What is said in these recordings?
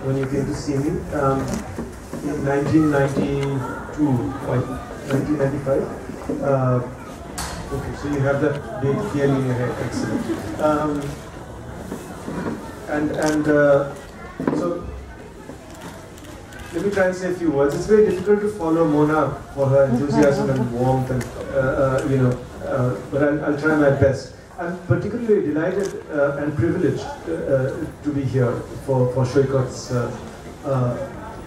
when you came to see me in 1992, like 1995. Okay, so you have that date clearly in your head. Excellent. So let me try and say a few words. It's very difficult to follow Mona for her enthusiasm and warmth, and but I'll try my best. I'm particularly delighted and privileged to be here for Shoikot's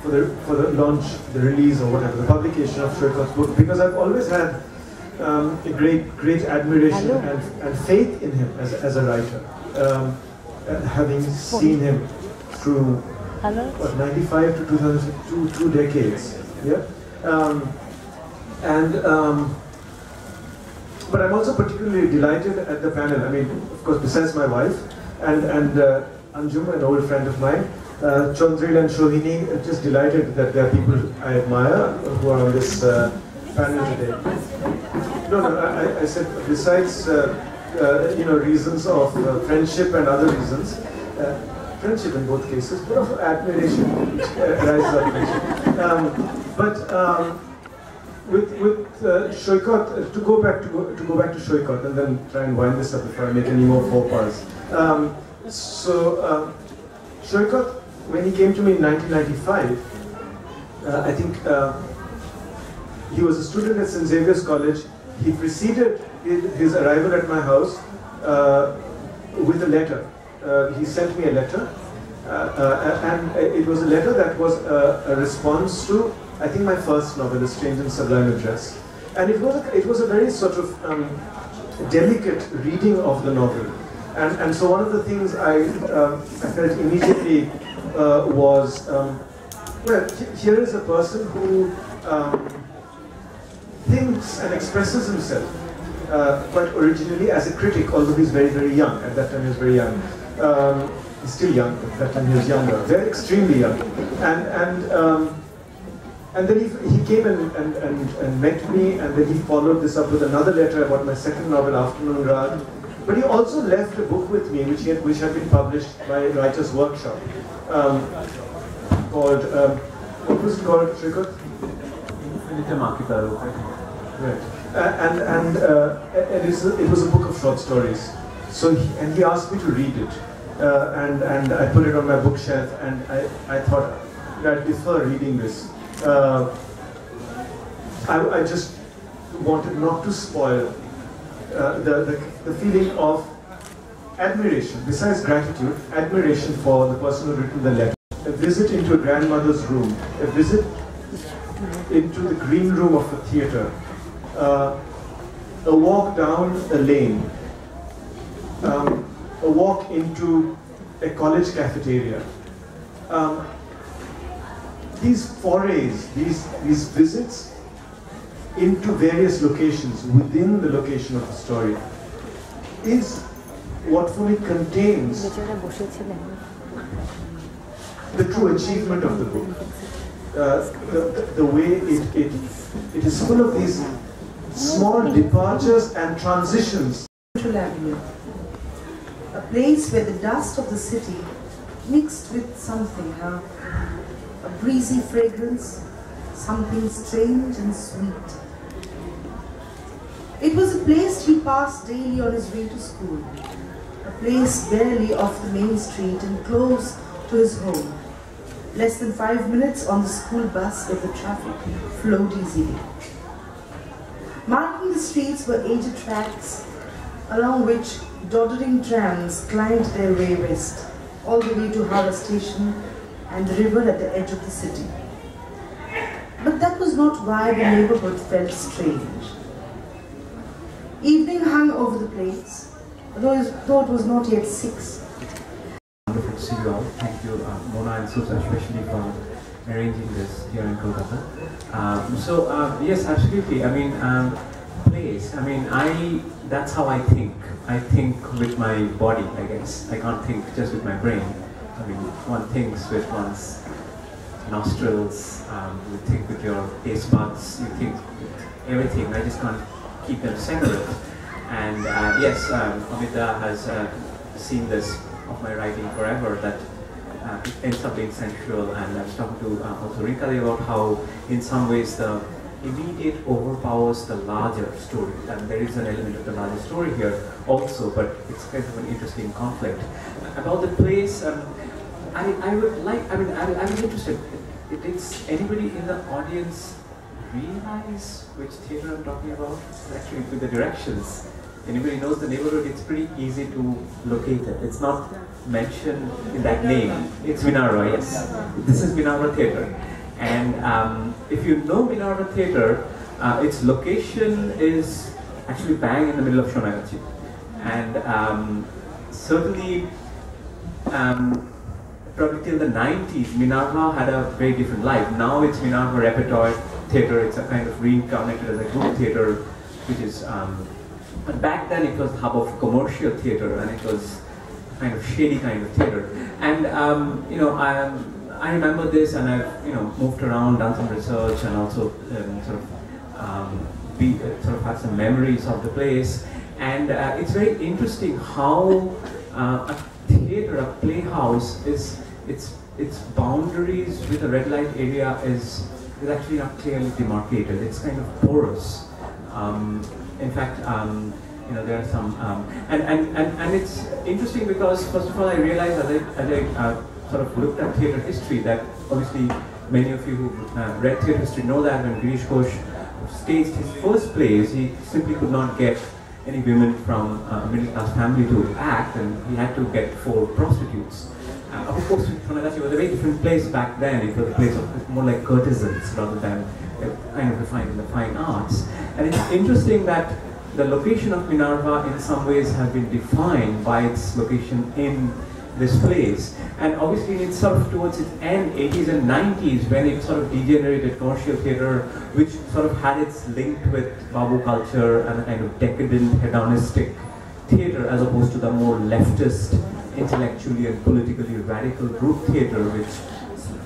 for the launch, the release, or whatever, the publication of Shoikot's book, because I've always had a great admiration and faith in him as a writer, having seen him through what, 95 to 2002, 2 decades, yeah. But I'm also particularly delighted at the panel. I mean, of course, besides my wife and Anjum, an old friend of mine, Chaudhuri and Shohini, just delighted that there are people I admire who are on this panel today. No, I said besides reasons of friendship and other reasons, friendship in both cases, but also admiration, which arises out of it. With Shoikot, to go back to Shoikot and then try and wind this up before I make any more faux pas. Shoikot, when he came to me in 1995, I think he was a student at St. Xavier's College. He preceded his arrival at my house with a letter. He sent me a letter, and it was a letter that was a response to, I think, my first novel, A Strange and Sublime Address. And it was a very sort of delicate reading of the novel. And so one of the things I felt immediately was, well, here is a person who thinks and expresses himself quite originally as a critic, although he's very, very young. At that time he was very young. He's still young, but at that time he was younger. Very extremely young. And then he came and met me, and then he followed this up with another letter about my second novel, Afternoon Rag. But he also left a book with me, which had been published by Writers' Workshop, called, what was it called, Shrikot? Right. It was a book of short stories. So he asked me to read it, and I put it on my bookshelf, and I thought I'd prefer reading this. I just wanted not to spoil the feeling of admiration, besides gratitude, admiration for the person who had written the letter. A visit into a grandmother's room, a visit into the green room of a theatre, a walk down a lane, a walk into a college cafeteria. These forays, these visits into various locations within the location of the story is what for me contains the true achievement of the book. The way it is full of these small departures and transitions. Avenue, a place where the dust of the city mixed with something, a breezy fragrance, something strange and sweet. It was a place he passed daily on his way to school, a place barely off the main street and close to his home. Less than 5 minutes on the school bus where the traffic flowed easily. Marking the streets were aged tracks along which doddering trams climbed their way west, all the way to Howrah station and the river at the edge of the city. But that was not why the neighborhood felt strange. Evening hung over the place, though it was not yet 6. Wonderful to see you all. Thank you, Mona and Susa, especially for arranging this here in Kolkata. Yes, absolutely. I mean, plays. I mean, that's how I think. I think with my body, I guess. I can't think just with my brain. I mean, one thinks with one's nostrils, you think with your taste buds, you think with everything. I just can't keep them separate. And yes, Amit has seen this of my writing forever, that it ends up being sensual. And I was talking to also Rika about how, in some ways, the immediate overpowers the larger story, and there is an element of the larger story here also, but it's kind of an interesting conflict. About the place, I would like, I'm interested, did anybody in the audience realize which theatre I'm talking about? Actually, with the directions. Anybody knows the neighborhood, it's pretty easy to locate it. It's not mentioned in that name. It's Minerva, yes. This is Minerva Theatre. And if you know Minerva Theatre, its location is actually bang in the middle of Shonagachi. And certainly, probably till the 90s, Minerva had a very different life. Now it's Minerva Repertoire Theatre. It's a kind of reincarnated as a group theatre, which is, but back then it was the hub of commercial theatre, and it was kind of shady kind of theatre. And you know, I remember this, and I've moved around, done some research, and also sort of have some memories of the place. And it's very interesting how a theatre, a playhouse, its boundaries with a red light area is actually not clearly demarcated. It's kind of porous. In fact, there are some, and it's interesting because first of all, I realized as I sort of looked at theatre history that obviously many of you who've read theatre history know that when Girish Ghosh staged his first plays, he simply could not get any women from a middle-class family to act, and he had to get 4 prostitutes. Of course, Shonagachi was a very different place back then. It was a place of more like courtesans rather than kind of refined in the fine arts. And it's interesting that the location of Minerva in some ways has been defined by its location in this place. And obviously it's sort of towards its end, 80s and 90s, when it sort of degenerated commercial theatre, which sort of had its link with Babu culture and a kind of decadent, hedonistic theatre, as opposed to the more leftist, intellectually and politically radical group theatre, which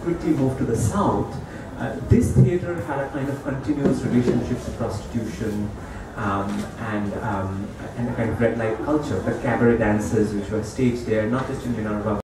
quickly moved to the south. This theatre had a kind of continuous relationship to prostitution and a kind of red light culture. The cabaret dances which were staged there, not just in Minerva,